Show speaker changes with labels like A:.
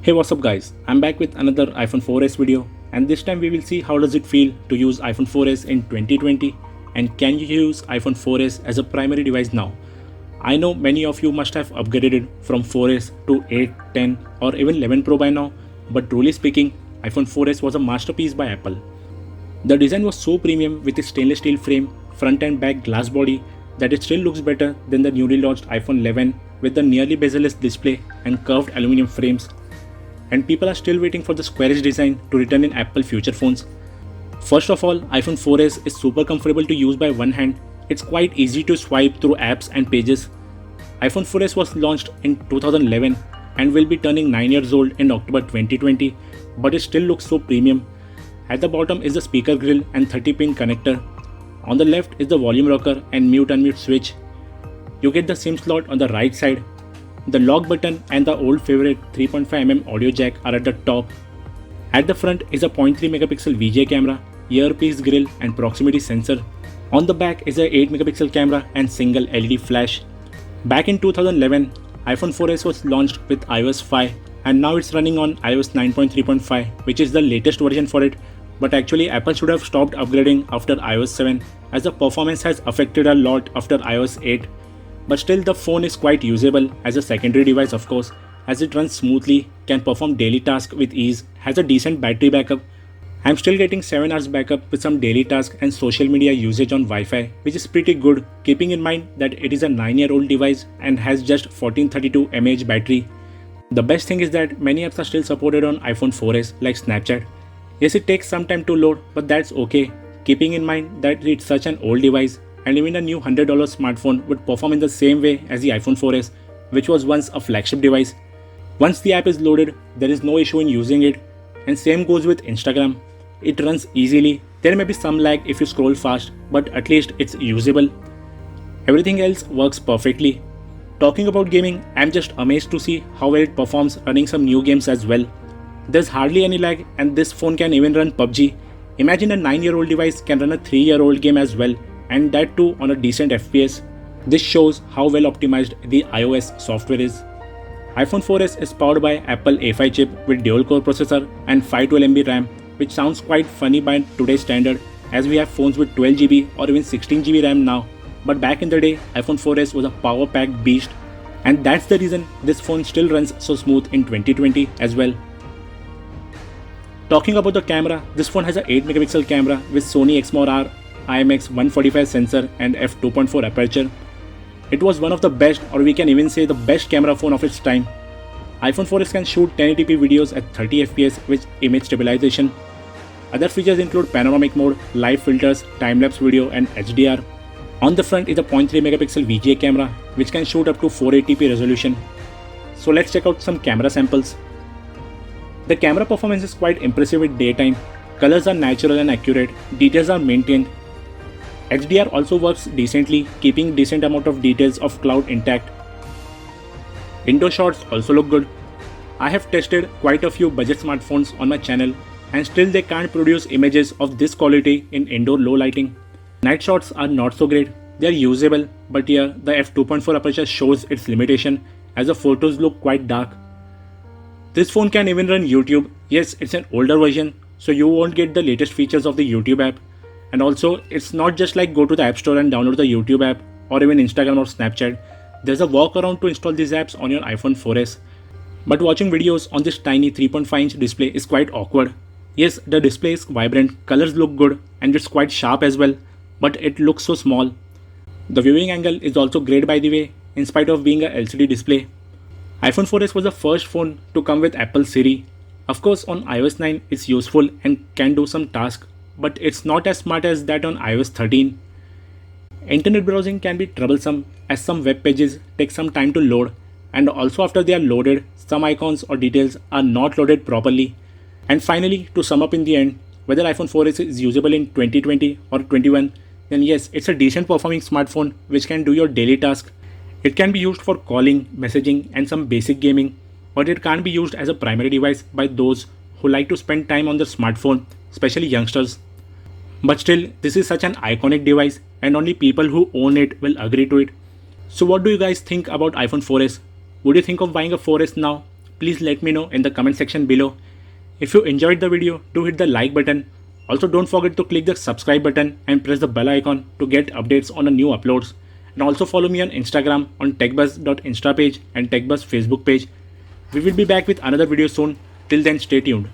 A: Hey, what's up guys, I'm back with another iPhone 4S video, and this time we will see how does it feel to use iPhone 4S in 2020 and can you use iPhone 4S as a primary device now. I know many of you must have upgraded from 4S to 8, 10 or even 11 Pro by now, but truly speaking, iPhone 4S was a masterpiece by Apple. The design was so premium with its stainless steel frame, front and back glass body that it still looks better than the newly launched iPhone 11 with the nearly bezel-less display and curved aluminum frames. And people are still waiting for the squarish design to return in Apple future phones. First of all, iPhone 4S is super comfortable to use by one hand. It's quite easy to swipe through apps and pages. iPhone 4S was launched in 2011 and will be turning 9 years old in October 2020, but it still looks so premium. At the bottom is the speaker grill and 30-pin connector. On the left is the volume rocker and mute-unmute switch. You get the SIM slot on the right side. The lock button and the old favorite 3.5mm audio jack are at the top. At the front is a 0.3 megapixel VGA camera, earpiece grill and proximity sensor. On the back is a 8 megapixel camera and single LED flash. Back in 2011, iPhone 4S was launched with iOS 5 and now it's running on iOS 9.3.5, which is the latest version for it. But actually Apple should have stopped upgrading after iOS 7 as the performance has affected a lot after iOS 8. But still the phone is quite usable as a secondary device of course, as it runs smoothly, can perform daily tasks with ease, has a decent battery backup. I'm still getting 7 hours backup with some daily tasks and social media usage on Wi-Fi, which is pretty good keeping in mind that it is a 9-year-old device and has just 1432 mAh battery. The best thing is that many apps are still supported on iPhone 4S like Snapchat. Yes, it takes some time to load, but that's okay, keeping in mind that it's such an old device and even a new $100 smartphone would perform in the same way as the iPhone 4S, which was once a flagship device. Once the app is loaded, there is no issue in using it, and same goes with Instagram. It runs easily. There may be some lag if you scroll fast, but at least it's usable. Everything else works perfectly. Talking about gaming, I'm just amazed to see how well it performs running some new games as well. There's hardly any lag and this phone can even run PUBG. Imagine a 9-year-old device can run a 3-year-old game as well, and that too on a decent FPS. This shows how well optimized the iOS software is. iPhone 4S is powered by Apple A5 chip with dual-core processor and 512MB RAM, which sounds quite funny by today's standard as we have phones with 12GB or even 16GB RAM now. But back in the day, iPhone 4S was a power-packed beast, and that's the reason this phone still runs so smooth in 2020 as well. Talking about the camera, this phone has a 8 megapixel camera with Sony Exmor-R IMX145 sensor and f2.4 aperture. It was one of the best, or we can even say the best camera phone of its time. iPhone 4S can shoot 1080p videos at 30fps with image stabilization. Other features include panoramic mode, live filters, time-lapse video and HDR. On the front is a 0.3 megapixel VGA camera which can shoot up to 480p resolution. So let's check out some camera samples. The camera performance is quite impressive with daytime. Colors are natural and accurate, details are maintained. HDR also works decently, keeping decent amount of details of cloud intact. Indoor shots also look good. I have tested quite a few budget smartphones on my channel and still they can't produce images of this quality in indoor low lighting. Night shots are not so great. They are usable, but here the f2.4 aperture shows its limitation as the photos look quite dark. This phone can even run YouTube. Yes, it's an older version, so you won't get the latest features of the YouTube app. And also, it's not just like go to the App Store and download the YouTube app or even Instagram or Snapchat. There's a workaround to install these apps on your iPhone 4S. But watching videos on this tiny 3.5-inch display is quite awkward. Yes, the display is vibrant, colors look good, and it's quite sharp as well, but it looks so small. The viewing angle is also great by the way, in spite of being a LCD display. iPhone 4S was the first phone to come with Apple Siri. Of course, on iOS 9 it's useful and can do some tasks, but it's not as smart as that on iOS 13. Internet browsing can be troublesome as some web pages take some time to load, and also after they are loaded, some icons or details are not loaded properly. And finally, to sum up in the end, whether iPhone 4S is usable in 2020 or 21, then yes, it's a decent performing smartphone which can do your daily tasks. It can be used for calling, messaging and some basic gaming, but it can't be used as a primary device by those who like to spend time on their smartphone, especially youngsters. But still, this is such an iconic device and only people who own it will agree to it. So what do you guys think about iPhone 4S? Would you think of buying a 4S now? please let me know in the comment section below. If you enjoyed the video, do hit the like button. Also don't forget to click the subscribe button and press the bell icon to get updates on the new uploads. And also follow me on Instagram on techbuzz.insta page and techbuzz Facebook page. We will be back with another video soon. Till then, stay tuned.